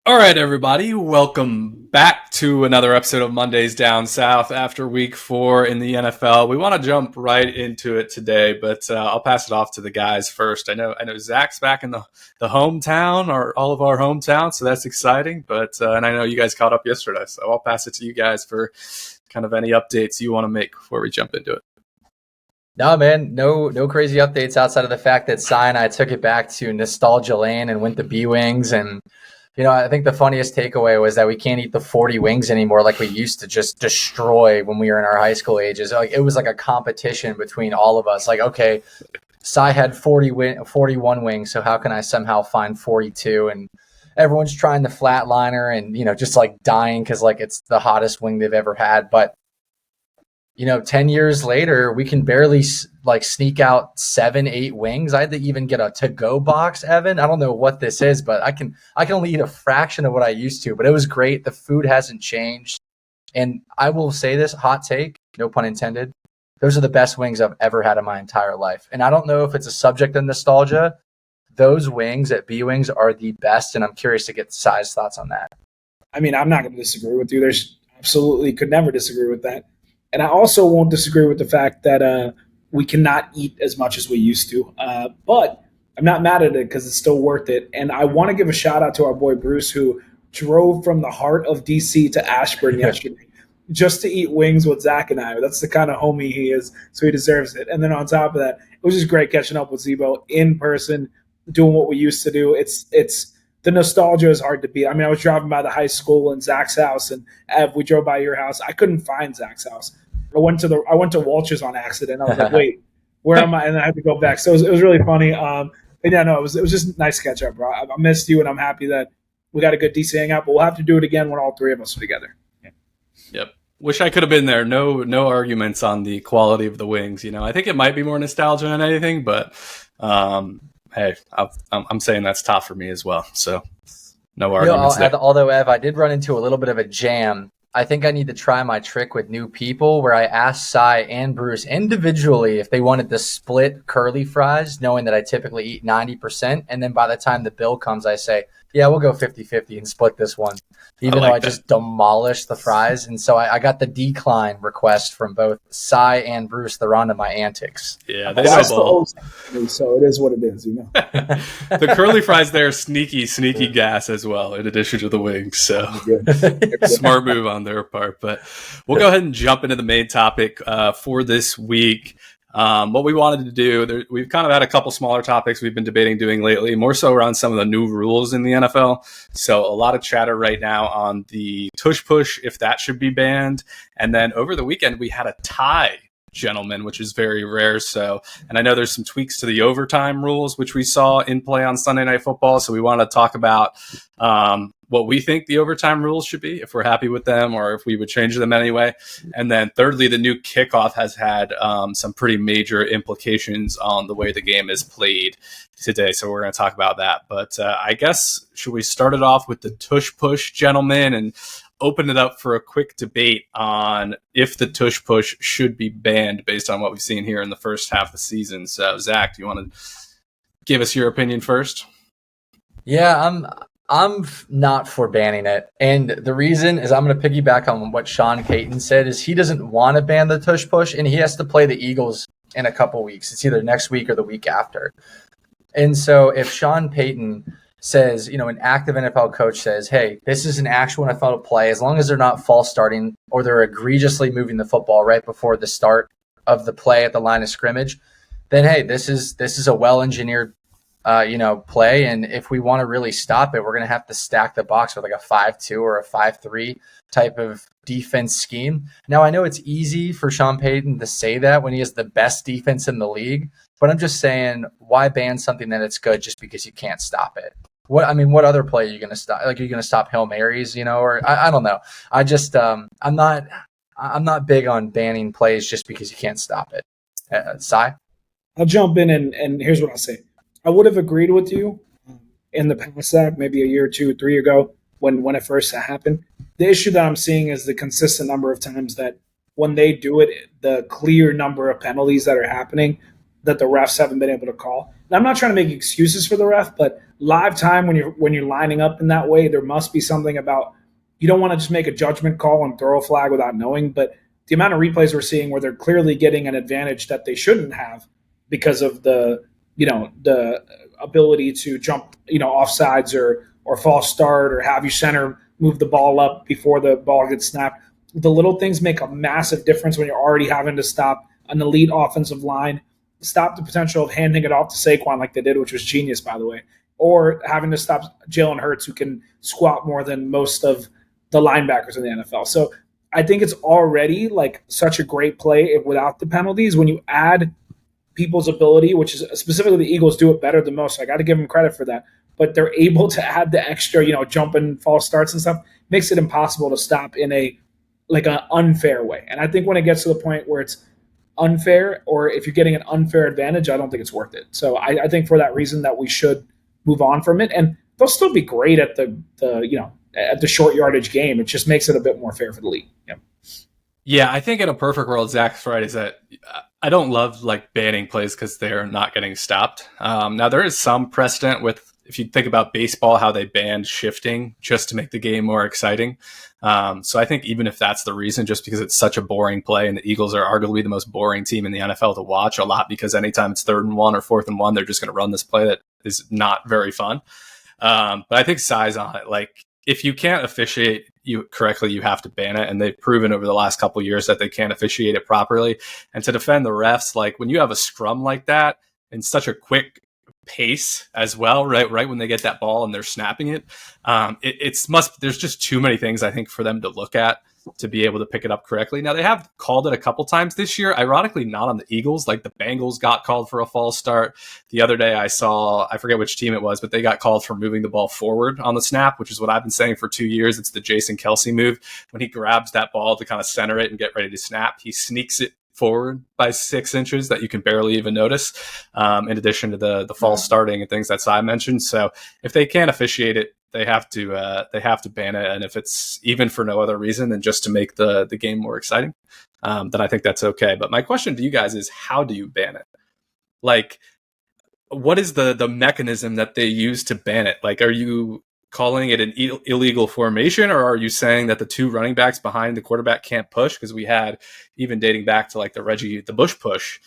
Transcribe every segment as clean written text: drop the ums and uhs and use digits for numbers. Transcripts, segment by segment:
All right, everybody, welcome back to another episode of Mondays Down South after week 4 in the NFL. We want to jump right into it today, but I'll pass it off to the guys first. I know Zach's back in the hometown, or all of our hometown, so that's exciting. But and I know you guys caught up yesterday, so I'll pass it to you guys for kind of any updates you want to make before we jump into it. No, man, no crazy updates outside of the fact that Cy and I took it back to nostalgia lane and went to B-Wings. And, I think the funniest takeaway was that we can't eat the 40 wings anymore like we used to just destroy when we were in our high school ages. Like, it was like a competition between all of us. Like, okay, Cy had 41 wings, so how can I somehow find 42? And everyone's trying the flatliner and, just like dying because like it's the hottest wing they've ever had. But 10 years later, we can barely like sneak out 7-8 wings. I had to even get a to-go box, Evan. I don't know what this is, but I can only eat a fraction of what I used to, but it was great. The food hasn't changed. And I will say this, hot take, no pun intended. Those are the best wings I've ever had in my entire life. And I don't know if it's a subject of nostalgia. Those wings at B-Wings are the best, and I'm curious to get Cy's thoughts on that. I mean, I'm not going to disagree with you. There's absolutely could never disagree with that. And I also won't disagree with the fact that we cannot eat as much as we used to. But I'm not mad at it because it's still worth it. And I want to give a shout out to our boy Bruce, who drove from the heart of DC to Ashburn yesterday just to eat wings with Zach and I. That's the kind of homie he is, so he deserves it. And then on top of that, it was just great catching up with Zebo in person, doing what we used to do. It's the nostalgia is hard to beat. I mean, I was driving by the high school and Zach's house, and Ev, we drove by your house. I couldn't find Zach's house. I went to Walsh's on accident. I was like, wait, where am I? And I had to go back. So it was really funny. And yeah, no, it was just nice to catch up, bro. I missed you, and I'm happy that we got a good DC hangout. But we'll have to do it again when all three of us are together. Yeah. Yep. Wish I could have been there. No arguments on the quality of the wings. I think it might be more nostalgia than anything, but hey, I'm saying that's top for me as well. So no arguments there. Although, Ev, I did run into a little bit of a jam. I think I need to try my trick with new people where I asked Cy and Bruce individually if they wanted to split curly fries, knowing that I typically eat 90%. And then by the time the bill comes, I say, yeah, we'll go 50-50 and split this one, even though I just demolished the fries. And so I got the decline request from both Cy and Bruce. They're onto my antics. Yeah, they know both. So it is what it is, The curly fries there, sneaky gas as well, in addition to the wings. So smart move on their part. But we'll go ahead and jump into the main topic for this week. What we wanted to do, we've kind of had a couple smaller topics we've been debating doing lately, more so around some of the new rules in the NFL. So a lot of chatter right now on the tush push, if that should be banned. And then over the weekend, we had a tie, gentlemen, which is very rare. So, and I know there's some tweaks to the overtime rules, which we saw in play on Sunday Night Football. So we want to talk about what we think the overtime rules should be, if we're happy with them or if we would change them anyway. And then thirdly, the new kickoff has had some pretty major implications on the way the game is played today. So we're going to talk about that. But I guess, should we start it off with the tush push, gentlemen, and open it up for a quick debate on if the tush push should be banned based on what we've seen here in the first half of the season. So Zach, do you want to give us your opinion first? Yeah, I'm not for banning it. And the reason is I'm going to piggyback on what Sean Payton said is he doesn't want to ban the tush push, and he has to play the Eagles in a couple weeks. It's either next week or the week after. And so if Sean Payton says, an active NFL coach says, hey, this is an actual NFL play, as long as they're not false starting or they're egregiously moving the football right before the start of the play at the line of scrimmage, then, hey, this is a well-engineered play. And if we want to really stop it, we're going to have to stack the box with like a 5-2 or a 5-3 type of defense scheme. Now, I know it's easy for Sean Payton to say that when he has the best defense in the league, but I'm just saying, why ban something that it's good just because you can't stop it? What other play are you going to stop? Like, are you going to stop Hail Marys, or I don't know. I just, I'm not big on banning plays just because you can't stop it. Cy? I'll jump in and here's what I'll say. I would have agreed with you in the past, that maybe a year or 2 or 3 ago when it first happened. The issue that I'm seeing is the consistent number of times that when they do it, the clear number of penalties that are happening that the refs haven't been able to call. Now, I'm not trying to make excuses for the ref, but live time when you're lining up in that way, there must be something about you don't want to just make a judgment call and throw a flag without knowing. But the amount of replays we're seeing where they're clearly getting an advantage that they shouldn't have because of the ability to jump offsides or false start or have your center move the ball up before the ball gets snapped. The little things make a massive difference when you're already having to stop an elite offensive line, stop the potential of handing it off to Saquon like they did, which was genius, by the way, or having to stop Jalen Hurts, who can squat more than most of the linebackers in the NFL. So I think it's already like such a great play without the penalties. When you add people's ability, which is specifically the Eagles do it better than most, so I got to give them credit for that. But they're able to add the extra, jumping false starts and stuff, makes it impossible to stop in an unfair way. And I think when it gets to the point where it's unfair, or if you're getting an unfair advantage, I don't think it's worth it. So I think for that reason that we should move on from it. And they'll still be great at the short yardage game. It just makes it a bit more fair for the league. Yeah, I think in a perfect world, Zach's right, is that I don't love banning plays because they're not getting stopped. Now, there is some precedent with, if you think about baseball, how they banned shifting just to make the game more exciting. So I think even if that's the reason, just because it's such a boring play, and the Eagles are arguably the most boring team in the NFL to watch a lot, because anytime it's 3rd and 1 or 4th and 1, they're just going to run this play that is not very fun. But I think size on it, if you can't officiate correctly, you have to ban it. And they've proven over the last couple of years that they can't officiate it properly. And to defend the refs, when you have a scrum like that in such a quick pace as well, right when they get that ball and they're snapping it, there's just too many things, I think, for them to look at to be able to pick it up correctly. Now, they have called it a couple times this year, ironically not on the Eagles. The Bengals got called for a false start. The other day I forget which team it was, but they got called for moving the ball forward on the snap, which is what I've been saying for 2 years. It's the Jason Kelce move. When he grabs that ball to kind of center it and get ready to snap, he sneaks it forward by 6 inches that you can barely even notice, in addition to the false starting and things that I mentioned. So if they can't officiate it, they have to ban it. And if it's even for no other reason than just to make the game more exciting, then I think that's okay. But my question to you guys is, how do you ban it? What is the mechanism that they use to ban it? Are you calling it an illegal formation, or are you saying that the 2 running backs behind the quarterback can't push? Because we had, even dating back to the Bush push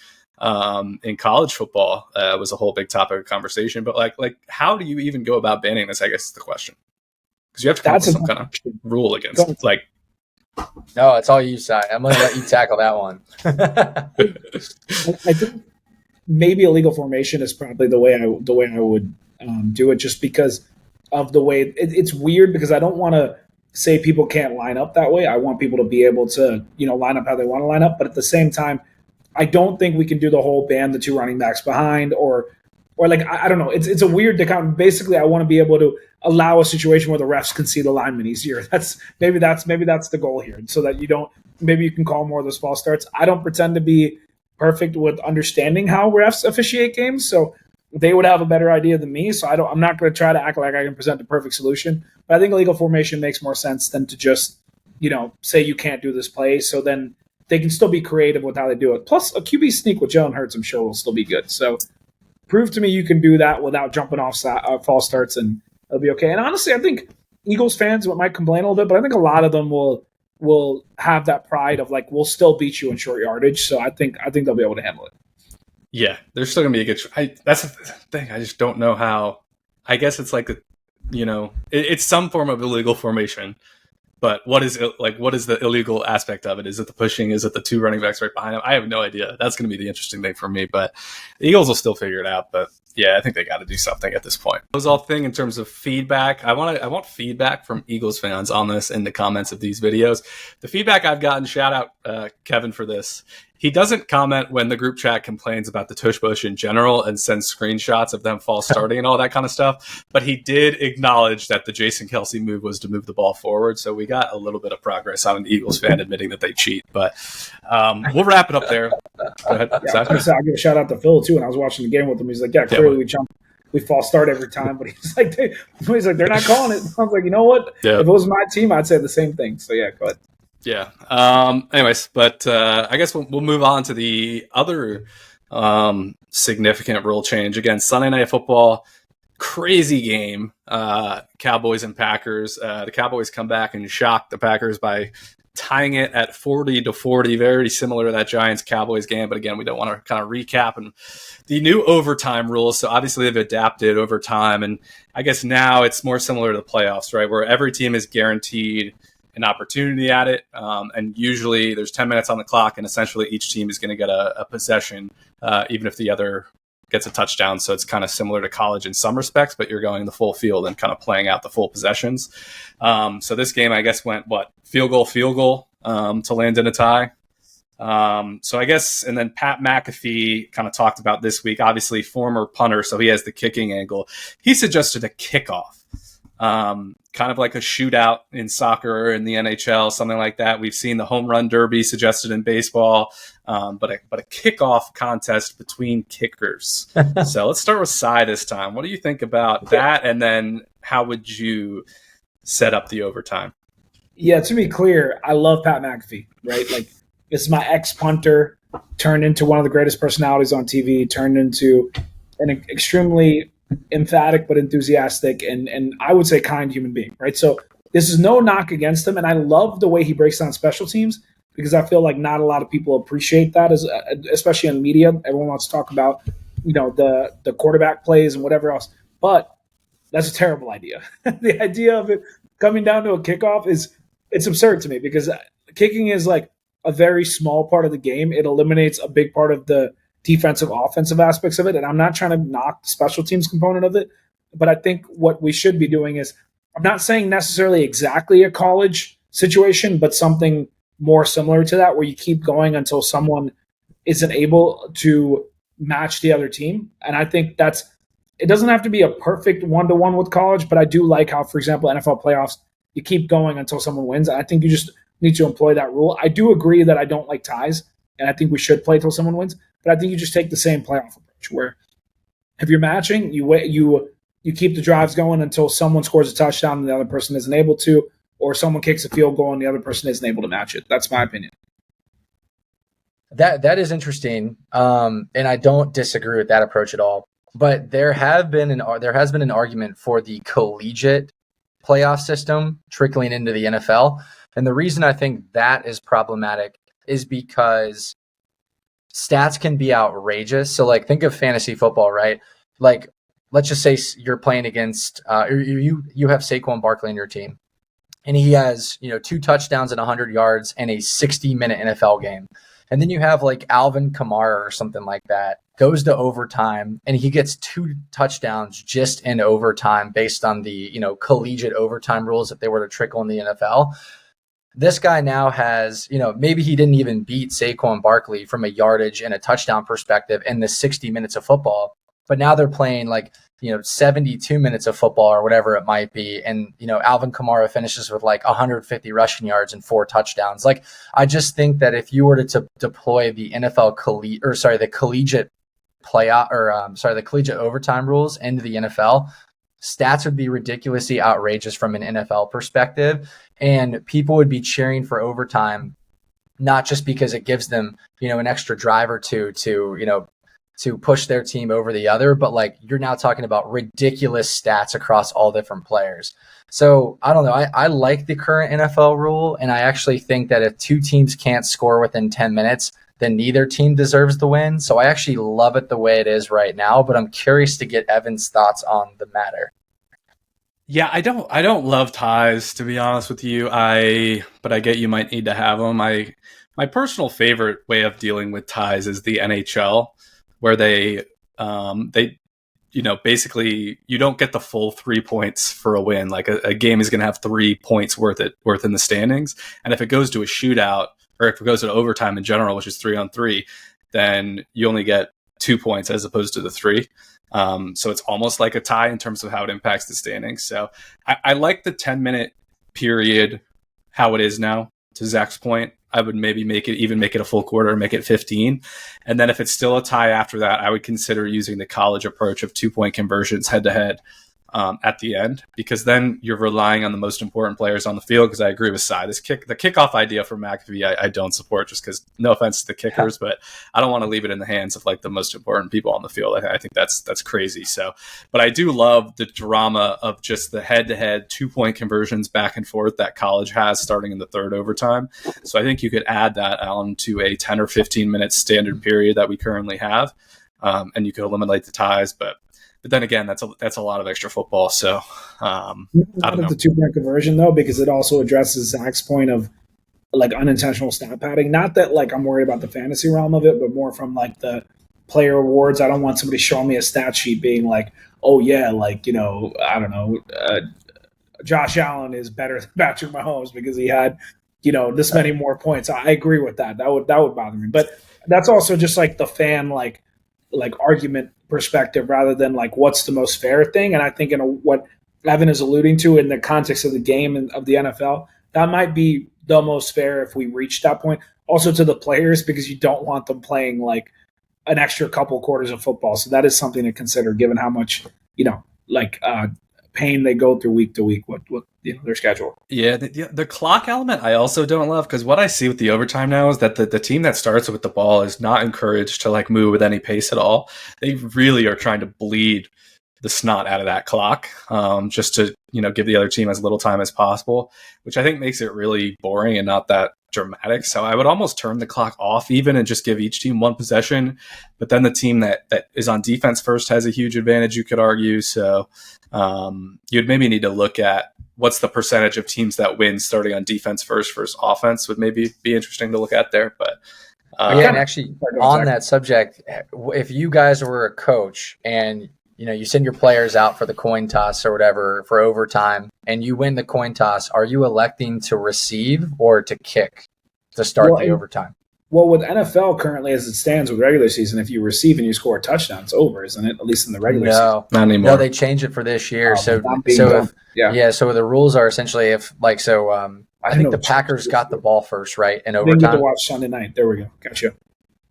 in college football, was a whole big topic of conversation. But how do you even go about banning this, I guess is the question. Because you have to come up with some kind of rule against it. No, it's all you, Si. I'm going to let you tackle that one. I think maybe illegal formation is probably the way I would do it, just because of the way it's weird, because I don't want to say people can't line up that way. I want people to be able to, line up how they want to line up. But at the same time, I don't think we can do the whole ban the 2 running backs behind, or I don't know. It's a weird account. Basically, I want to be able to allow a situation where the refs can see the lineman easier. Maybe that's the goal here, so that maybe you can call more of those false starts. I don't pretend to be perfect with understanding how refs officiate games, so they would have a better idea than me. So I'm not going to try to act like I can present the perfect solution. But I think illegal formation makes more sense than to just, say you can't do this play. So then they can still be creative with how they do it. Plus, a QB sneak with Jalen Hurts, I'm sure, will still be good. So prove to me you can do that without jumping off false starts, and it'll be okay. And honestly, I think Eagles fans might complain a little bit, but I think a lot of them will have that pride of we'll still beat you in short yardage. So I think they'll be able to handle it. Yeah, there's still going to be a good that's the thing. I just don't know how. I guess it's it's some form of illegal formation. But what is the illegal aspect of it? Is it the pushing? Is it the 2 running backs right behind him? I have no idea. That's going to be the interesting thing for me. But the Eagles will still figure it out. But yeah, I think they got to do something at this point. That was all thing in terms of feedback. I want feedback from Eagles fans on this in the comments of these videos. The feedback I've gotten, shout out Kevin for this. He doesn't comment when the group chat complains about the tush push in general and sends screenshots of them false starting and all that kind of stuff. But he did acknowledge that the Jason Kelce move was to move the ball forward. So we got a little bit of progress on an Eagles fan admitting that they cheat. But we'll wrap it up there. Go ahead. Yeah, I'll give a shout out to Phil too. And I was watching the game with him. He's like, clearly we false start every time. But he's like, they're not calling it. I was like, you know what? Yeah. If it was my team, I'd say the same thing. So yeah, go ahead. Yeah. Anyways, but I guess we'll move on to the other significant rule change. Again, Sunday Night Football crazy game, Cowboys and Packers. The Cowboys come back and shock the Packers by tying it at 40-40, very similar to that Giants-Cowboys game. But again, we don't want to kind of recap and the new overtime rules. So obviously they've adapted over time. And I guess now it's more similar to the playoffs, right? Where every team is guaranteed an opportunity at it. And usually there's 10 minutes on the clock, and essentially each team is going to get a possession, even if the other gets a touchdown. So it's kind of similar to college in some respects, but you're going the full field and kind of playing out the full possessions. So this game, I guess, went field goal to land in a tie. So I guess, and then Pat McAfee kind of talked about this week, obviously former punter, so he has the kicking angle. He suggested a kickoff, kind of like a shootout in soccer or in the NHL, something like that. We've seen the home run derby suggested in baseball, but a kickoff contest between kickers. So let's start with Cy this time. What do you think about that? And then how would you set up the overtime? Yeah, to be clear, I love Pat McAfee, right? Like, this is my ex-punter, turned into one of the greatest personalities on TV, turned into an extremely emphatic but enthusiastic and I would say kind human being, right? So this is no knock against him, and I love the way he breaks down special teams because I feel like not a lot of people appreciate that, especially in media. Everyone wants to talk about, the quarterback plays and whatever else, but that's a terrible idea. The idea of it coming down to a kickoff it's absurd to me because kicking is like a very small part of the game. It eliminates a big part of the defensive, offensive aspects of it. And I'm not trying to knock the special teams component of it, but I think what we should be doing is, I'm not saying necessarily exactly a college situation, but something more similar to that, where you keep going until someone isn't able to match the other team. And I think it doesn't have to be a perfect 1-to-1 with college, but I do like how, for example, NFL playoffs, you keep going until someone wins. I think you just need to employ that rule. I do agree that I don't like ties, and I think we should play till someone wins. But I think you just take the same playoff approach, where if you're matching, you keep the drives going until someone scores a touchdown and the other person isn't able to, or someone kicks a field goal and the other person isn't able to match it. That's my opinion. That is interesting, and I don't disagree with that approach at all. But there has been an argument for the collegiate playoff system trickling into the NFL, and the reason I think that is problematic is because stats can be outrageous. So, like, think of fantasy football, right? Like, let's just say you're playing against you have Saquon Barkley in your team, and he has 2 touchdowns and 100 yards in a 60-minute NFL game. And then you have like Alvin Kamara or something like that, goes to overtime, and he gets 2 touchdowns just in overtime based on the collegiate overtime rules if they were to trickle in the NFL. This guy now has, maybe he didn't even beat Saquon Barkley from a yardage and a touchdown perspective in the 60 minutes of football, but now they're playing 72 minutes of football or whatever it might be. And, Alvin Kamara finishes with 150 rushing yards and 4 touchdowns. I just think that if you were to deploy the the collegiate the collegiate overtime rules into the NFL, stats would be ridiculously outrageous from an NFL perspective. And people would be cheering for overtime, not just because it gives them, an extra drive or two to push their team over the other, but you're now talking about ridiculous stats across all different players. So I don't know. I like the current NFL rule, and I actually think that if 2 teams can't score within 10 minutes, then neither team deserves the win. So I actually love it the way it is right now, but I'm curious to get Evan's thoughts on the matter. Yeah, I don't love ties, to be honest with you. But I get you might need to have them. My personal favorite way of dealing with ties is the NHL, where they basically you don't get the full 3 points for a win. Like a game is going to have 3 points worth in the standings. And if it goes to a shootout, or if it goes to overtime in general, which is 3-on-3, then you only get 2 points as opposed to the 3. So it's almost like a tie in terms of how it impacts the standings. So I like the 10-minute period, how it is now, to Zach's point. I would maybe make it a full quarter, make it 15. And then if it's still a tie after that, I would consider using the college approach of 2-point conversions head to head. at the end, because then you're relying on the most important players on the field. Because I agree with Cy, the kickoff idea for McAfee, I don't support, just because, no offense to the kickers, but I don't want to leave it in the hands of like the most important people on the field. I think that's crazy. So, but I do love the drama of just the head-to-head 2-point conversions back and forth that college has starting in the third overtime. So I think you could add that on to a 10 or 15 minute standard period that we currently have, and you could eliminate the ties, but then again, that's a lot of extra football. So I don't know. The 2-point conversion though, because it also addresses Zach's point of like unintentional stat padding. Not that like I'm worried about the fantasy realm of it, but more from like the player awards. I don't want somebody showing me a stat sheet being like, oh yeah, like, you know, I don't know, Josh Allen is better than Patrick Mahomes because he had, you know, this many more points. I agree with that. That would bother me. But that's also just like the fan like argument perspective rather than like what's the most fair thing. And I think what Evan is alluding to in the context of the game and of the NFL, that might be the most fair if we reach that point. Also to the players, because you don't want them playing like an extra couple quarters of football. So that is something to consider given how much, you know, like pain they go through week to week with you know, their schedule. Yeah, the clock element I also don't love, because what I see with the overtime now is that the team that starts with the ball is not encouraged to like move with any pace at all. They really are trying to bleed the snot out of that clock, just to, you know, give the other team as little time as possible, which I think makes it really boring and not that dramatic. So I would almost turn the clock off even and just give each team one possession. But then the team that is on defense first has a huge advantage, you could argue. So you'd maybe need to look at what's the percentage of teams that win starting on defense first versus offense would maybe be interesting to look at there. But yeah, and actually on that subject, if you guys were a coach and you know, you send your players out for the coin toss or whatever for overtime, and you win the coin toss, are you electing to receive or to kick to start the overtime? Well, with NFL currently as it stands with regular season, if you receive and you score a touchdown, it's over, isn't it? At least in the regular season. Not anymore. No, they changed it for this year. So the rules are essentially if like I think the Packers got the ball first, right? In overtime. They get to watch Sunday night. There we go. Gotcha.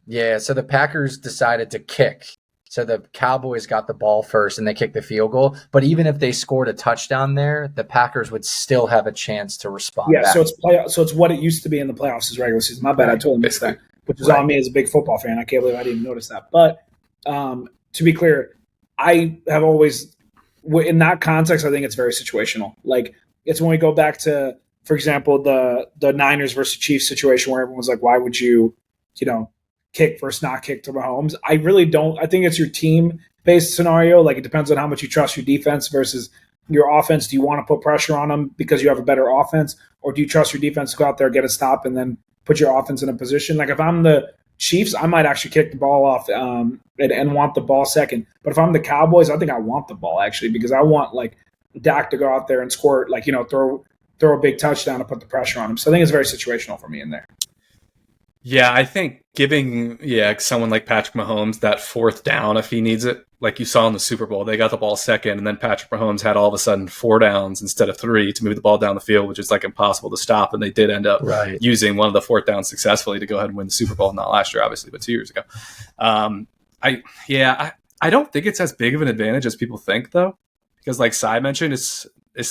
Yeah, so the Packers decided to kick. So the Cowboys got the ball first and they kicked the field goal. But even if they scored a touchdown there, the Packers would still have a chance to respond. Yeah, back. So it's what it used to be in the playoffs as regular season. My bad, I totally missed that, which is on me as a big football fan. I can't believe I didn't notice that. But to be clear, I have always, in that context, I think it's very situational. Like it's when we go back to, for example, the Niners versus Chiefs situation where everyone was like, why would you know, kick versus not kick to Mahomes. I really don't. I think it's your team-based scenario. Like it depends on how much you trust your defense versus your offense. Do you want to put pressure on them because you have a better offense, or do you trust your defense to go out there, get a stop, and then put your offense in a position? Like if I'm the Chiefs, I might actually kick the ball off and want the ball second. But if I'm the Cowboys, I think I want the ball actually because I want like Dak to go out there and score, like, you know, throw a big touchdown to put the pressure on him. So I think it's very situational for me in there. Yeah, I think giving someone like Patrick Mahomes that fourth down if he needs it, like you saw in the Super Bowl, they got the ball second, and then Patrick Mahomes had all of a sudden 4 downs instead of 3 to move the ball down the field, which is like impossible to stop. And they did end up using one of the 4th downs successfully to go ahead and win the Super Bowl. Not last year, obviously, but 2 years ago. I don't think it's as big of an advantage as people think, though, because like Cy mentioned, it's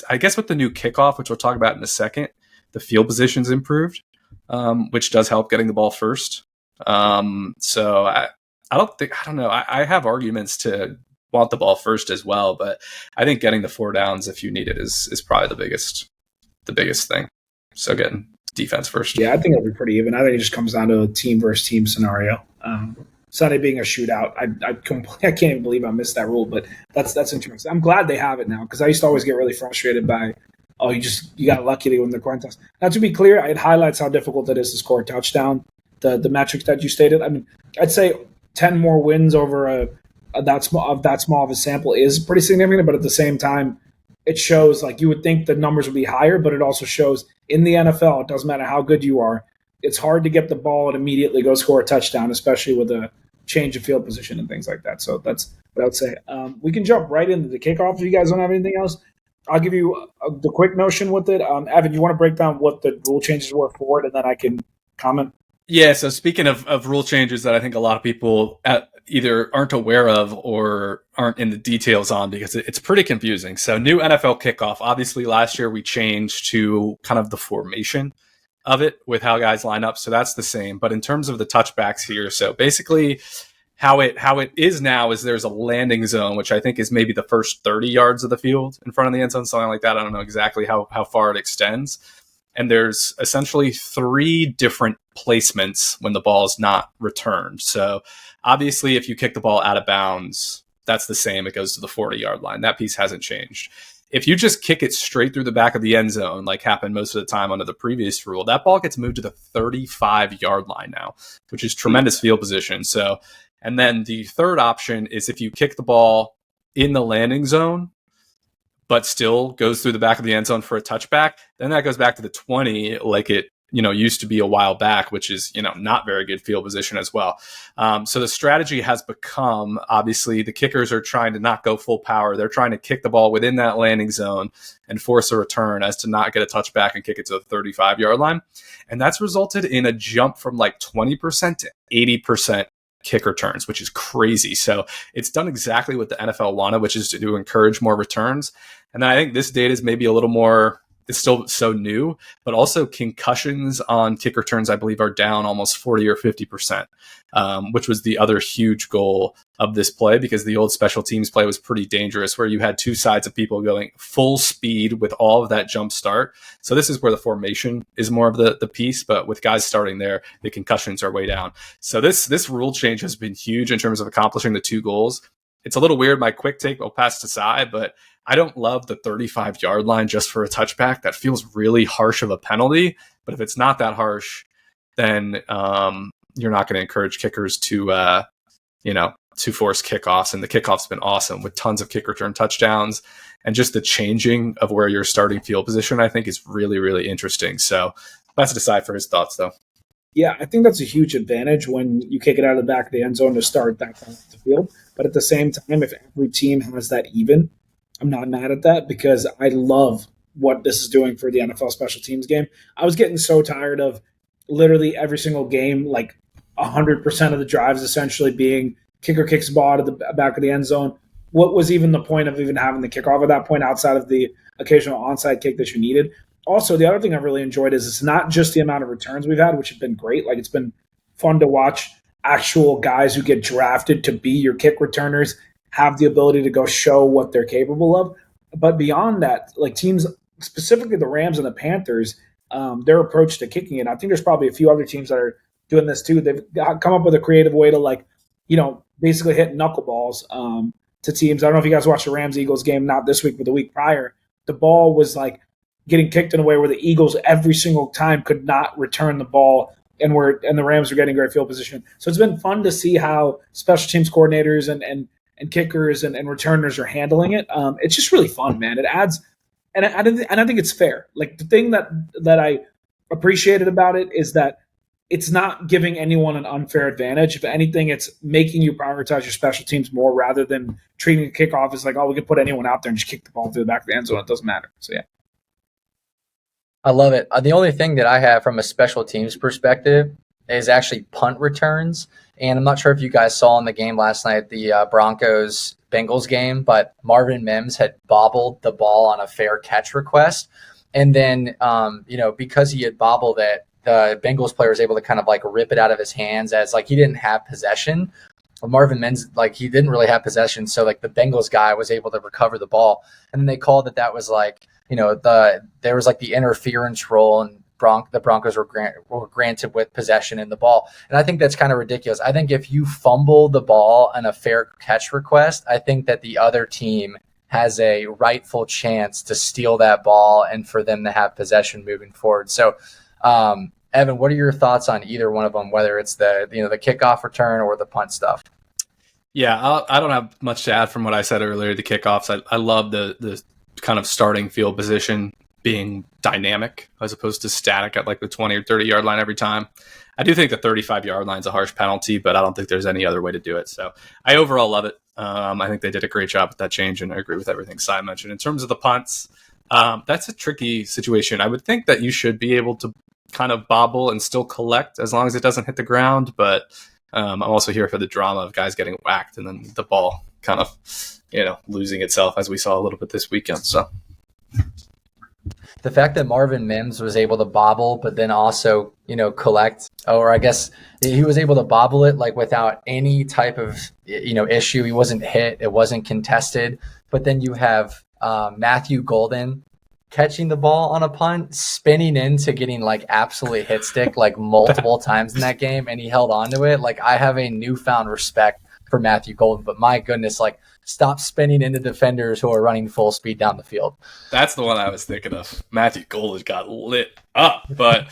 I guess with the new kickoff, which we'll talk about in a second, the field position's improved. Which does help getting the ball first. So I don't know. I have arguments to want the ball first as well, but I think getting the 4 downs if you need it is probably the biggest thing. So getting defense first. Yeah, I think it'll be pretty even. I think it just comes down to a team versus team scenario. Sunday being a shootout, I can't even believe I missed that rule, but that's interesting. I'm glad they have it now because I used to always get really frustrated by, oh, you got lucky to win the coin toss. Now, to be clear, it highlights how difficult it is to score a touchdown. The metrics that you stated. I mean, I'd say 10 more wins over that small of a sample is pretty significant. But at the same time, it shows like you would think the numbers would be higher, but it also shows in the NFL, it doesn't matter how good you are. It's hard to get the ball and immediately go score a touchdown, especially with a change of field position and things like that. So that's what I would say. We can jump right into the kickoff if you guys don't have anything else. I'll give you the quick notion with it. Evan, you want to break down what the rule changes were for it, and then I can comment? Yeah, so speaking of rule changes that I think a lot of people either aren't aware of or aren't in the details on, because it's pretty confusing. So new NFL kickoff. Obviously, last year we changed to kind of the formation of it with how guys line up. So that's the same. But in terms of the touchbacks here, so basically how it is now is there's a landing zone, which I think is maybe the first 30 yards of the field in front of the end zone, something like that. I don't know exactly how far it extends. And there's essentially 3 different placements when the ball is not returned. So obviously, if you kick the ball out of bounds, that's the same. It goes to the 40-yard line. That piece hasn't changed. If you just kick it straight through the back of the end zone, like happened most of the time under the previous rule, that ball gets moved to the 35-yard line now, which is tremendous field position. So, and then the third option is if you kick the ball in the landing zone, but still goes through the back of the end zone for a touchback, then that goes back to the 20, like it used to be a while back, which is not very good field position as well. So the strategy has become, obviously, the kickers are trying to not go full power. They're trying to kick the ball within that landing zone and force a return as to not get a touchback and kick it to the 35-yard line. And that's resulted in a jump from like 20% to 80% kick returns, which is crazy. So it's done exactly what the NFL wanted, which is to encourage more returns. And then I think this data is maybe a little more, it's still so new, but also concussions on kick returns, I believe, are down almost 40 or 50%, which was the other huge goal of this play, because the old special teams play was pretty dangerous, where you had 2 sides of people going full speed with all of that jump start. So this is where the formation is more of the piece, but with guys starting there, the concussions are way down. So this rule change has been huge in terms of accomplishing the 2 goals. It's a little weird. My quick take, I'll pass to Sai, but I don't love the 35-yard line just for a touchback. That feels really harsh of a penalty. But if it's not that harsh, then you're not going to encourage kickers to force kickoffs. And the kickoff's been awesome with tons of kick return touchdowns. And just the changing of where you're starting field position, I think, is really, really interesting. So that's to Sai for his thoughts, though. Yeah, I think that's a huge advantage when you kick it out of the back of the end zone to start that part of the field. But at the same time, if every team has that even, I'm not mad at that, because I love what this is doing for the NFL special teams game. I was getting so tired of literally every single game, like 100% of the drives essentially being kicker kicks the ball out of the back of the end zone. What was even the point of even having the kickoff at that point outside of the occasional onside kick that you needed? Also, the other thing I've really enjoyed is it's not just the amount of returns we've had, which have been great. Like, it's been fun to watch actual guys who get drafted to be your kick returners have the ability to go show what they're capable of. But beyond that, like, teams, specifically the Rams and the Panthers, their approach to kicking it, I think there's probably a few other teams that are doing this too. They've come up with a creative way to, basically hit knuckleballs to teams. I don't know if you guys watched the Rams-Eagles game, not this week, but the week prior. The ball was like getting kicked in a way where the Eagles every single time could not return the ball, and the Rams were getting great field position. So it's been fun to see how special teams coordinators and kickers and returners are handling it. It's just really fun, man. It adds, and I think it's fair. Like, the thing that I appreciated about it is that it's not giving anyone an unfair advantage. If anything, it's making you prioritize your special teams more, rather than treating a kickoff as like, oh, we can put anyone out there and just kick the ball through the back of the end zone. It doesn't matter. So, yeah. I love it. The only thing that I have from a special teams perspective is actually punt returns. And I'm not sure if you guys saw in the game last night, the Broncos-Bengals game, but Marvin Mims had bobbled the ball on a fair catch request. And then, because he had bobbled it, the Bengals player was able to kind of like rip it out of his hands, as like he didn't have possession. Marvin Mims, like, he didn't really have possession. So like the Bengals guy was able to recover the ball. And then they called that was like, there was like the interference rule, and the Broncos were granted with possession in the ball. And I think that's kind of ridiculous. I think if you fumble the ball on a fair catch request, I think that the other team has a rightful chance to steal that ball and for them to have possession moving forward. So, Evan, what are your thoughts on either one of them, whether it's the kickoff return or the punt stuff? Yeah, I don't have much to add from what I said earlier. The kickoffs, I love the kind of starting field position being dynamic as opposed to static at like the 20 or 30 yard line every time. I do think the 35-yard line is a harsh penalty, but I don't think there's any other way to do it. So I overall love it. I think they did a great job with that change, and I agree with everything Si mentioned. In terms of the punts, that's a tricky situation. I would think that you should be able to kind of bobble and still collect as long as it doesn't hit the ground, but I'm also here for the drama of guys getting whacked and then the ball kind of, losing itself as we saw a little bit this weekend. So the fact that Marvin Mims was able to bobble, but then also, collect, or I guess he was able to bobble it like without any type of, issue. He wasn't hit. It wasn't contested. But then you have Matthew Golden catching the ball on a punt, spinning into getting like absolutely hit stick like multiple times in that game, and he held on to it. Like, I have a newfound respect for Matthew Golden, but my goodness, like, stop spinning into defenders who are running full speed down the field. That's the one I was thinking of. Matthew Golden got lit up, but